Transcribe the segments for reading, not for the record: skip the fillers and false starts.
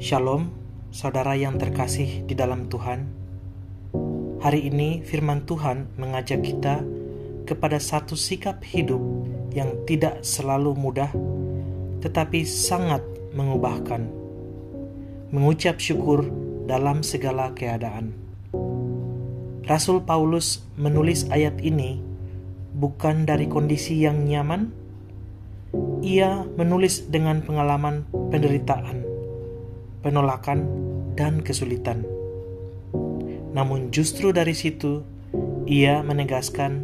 Shalom, saudara yang terkasih di dalam Tuhan. Hari ini firman Tuhan mengajak kita kepada satu sikap hidup yang tidak selalu mudah, tetapi sangat mengubahkan. Mengucap syukur dalam segala keadaan. Rasul Paulus menulis ayat ini bukan dari kondisi yang nyaman. Ia menulis dengan pengalaman penderitaan, penolakan, dan kesulitan. Namun justru dari situ, ia menegaskan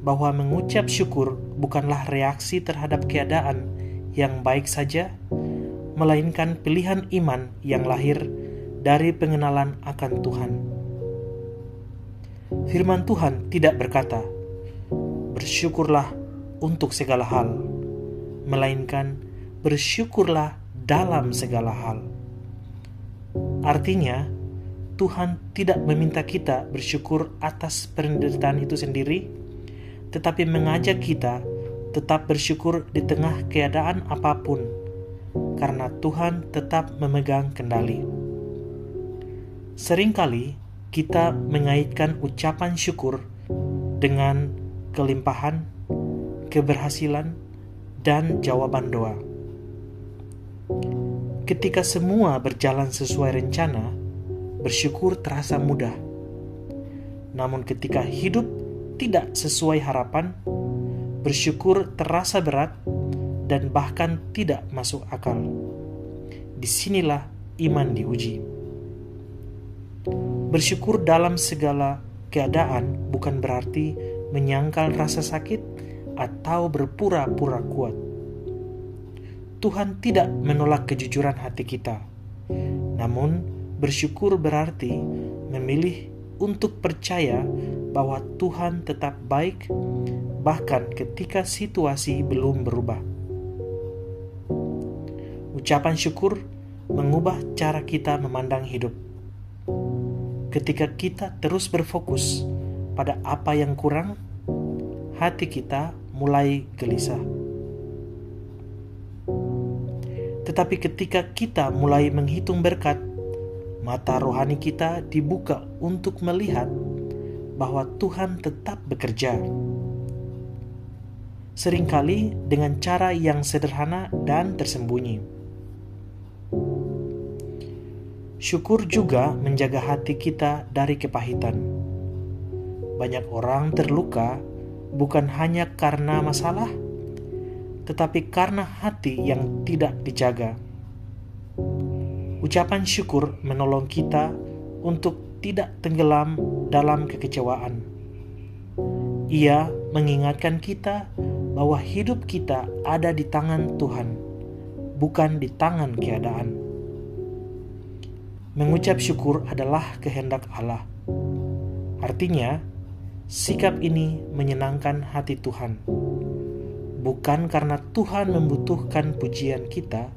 bahwa mengucap syukur bukanlah reaksi terhadap keadaan yang baik saja, melainkan pilihan iman yang lahir dari pengenalan akan Tuhan. Firman Tuhan tidak berkata, "Bersyukurlah untuk segala hal," melainkan bersyukurlah dalam segala hal. Artinya, Tuhan tidak meminta kita bersyukur atas penderitaan itu sendiri, tetapi mengajak kita tetap bersyukur di tengah keadaan apapun, karena Tuhan tetap memegang kendali. Seringkali kita mengaitkan ucapan syukur dengan kelimpahan, keberhasilan, dan jawaban doa. Ketika semua berjalan sesuai rencana, bersyukur terasa mudah. Namun ketika hidup tidak sesuai harapan, bersyukur terasa berat dan bahkan tidak masuk akal. Disinilah iman diuji. Bersyukur dalam segala keadaan bukan berarti menyangkal rasa sakit atau berpura-pura kuat. Tuhan tidak menolak kejujuran hati kita. Namun, bersyukur berarti memilih untuk percaya bahwa Tuhan tetap baik, bahkan ketika situasi belum berubah. Ucapan syukur mengubah cara kita memandang hidup. Ketika kita terus berfokus pada apa yang kurang, hati kita mulai gelisah. Tetapi ketika kita mulai menghitung berkat, mata rohani kita dibuka untuk melihat bahwa Tuhan tetap bekerja. Seringkali dengan cara yang sederhana dan tersembunyi. Syukur juga menjaga hati kita dari kepahitan. Banyak orang terluka bukan hanya karena masalah, tetapi karena hati yang tidak dijaga. Ucapan syukur menolong kita untuk tidak tenggelam dalam kekecewaan. Ia mengingatkan kita bahwa hidup kita ada di tangan Tuhan, bukan di tangan keadaan. Mengucap syukur adalah kehendak Allah. Artinya, sikap ini menyenangkan hati Tuhan. Bukan karena Tuhan membutuhkan pujian kita,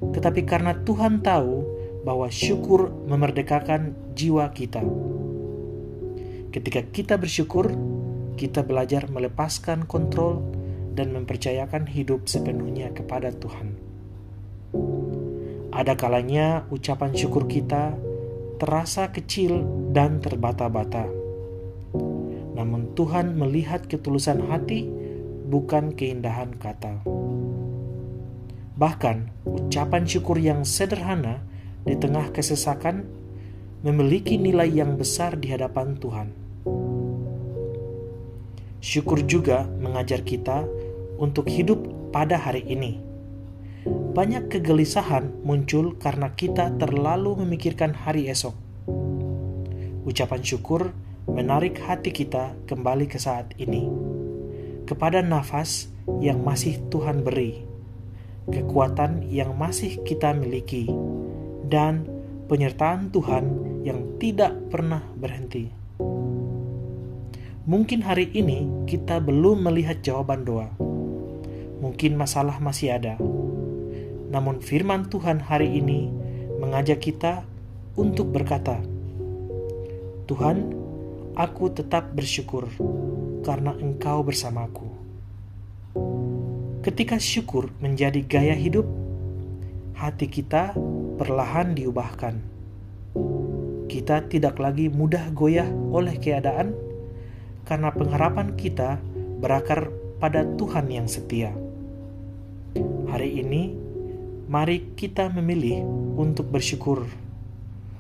tetapi karena Tuhan tahu bahwa syukur memerdekakan jiwa kita. Ketika kita bersyukur, kita belajar melepaskan kontrol dan mempercayakan hidup sepenuhnya kepada Tuhan. Ada kalanya ucapan syukur kita terasa kecil dan terbata-bata. Namun Tuhan melihat ketulusan hati, bukan keindahan kata. Bahkan, ucapan syukur yang sederhana di tengah kesesakan memiliki nilai yang besar di hadapan Tuhan. Syukur juga mengajar kita untuk hidup pada hari ini. Banyak kegelisahan muncul karena kita terlalu memikirkan hari esok. Ucapan syukur menarik hati kita kembali ke saat ini, kepada nafas yang masih Tuhan beri, kekuatan yang masih kita miliki, dan penyertaan Tuhan yang tidak pernah berhenti. Mungkin hari ini kita belum melihat jawaban doa. Mungkin masalah masih ada. Namun firman Tuhan hari ini mengajak kita untuk berkata, "Tuhan, aku tetap bersyukur karena Engkau bersamaku." Ketika syukur menjadi gaya hidup, hati kita perlahan diubahkan. Kita tidak lagi mudah goyah oleh keadaan, karena pengharapan kita berakar pada Tuhan yang setia. Hari ini, mari kita memilih untuk bersyukur,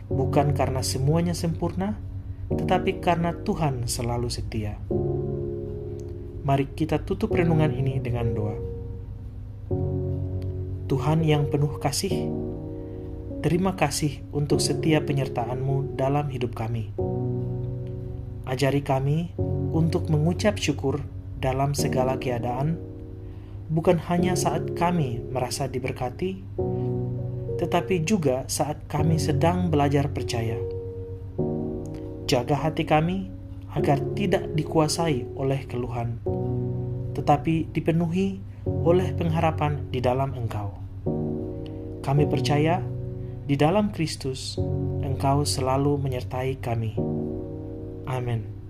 bukan karena semuanya sempurna, tetapi karena Tuhan selalu setia. Mari kita tutup renungan ini dengan doa. Tuhan yang penuh kasih, terima kasih untuk setiap penyertaan-Mu dalam hidup kami. Ajari kami untuk mengucap syukur dalam segala keadaan, bukan hanya saat kami merasa diberkati, tetapi juga saat kami sedang belajar percaya. Jaga hati kami agar tidak dikuasai oleh keluhan, tetapi dipenuhi oleh pengharapan di dalam Engkau. Kami percaya di dalam Kristus, Engkau selalu menyertai kami. Amin.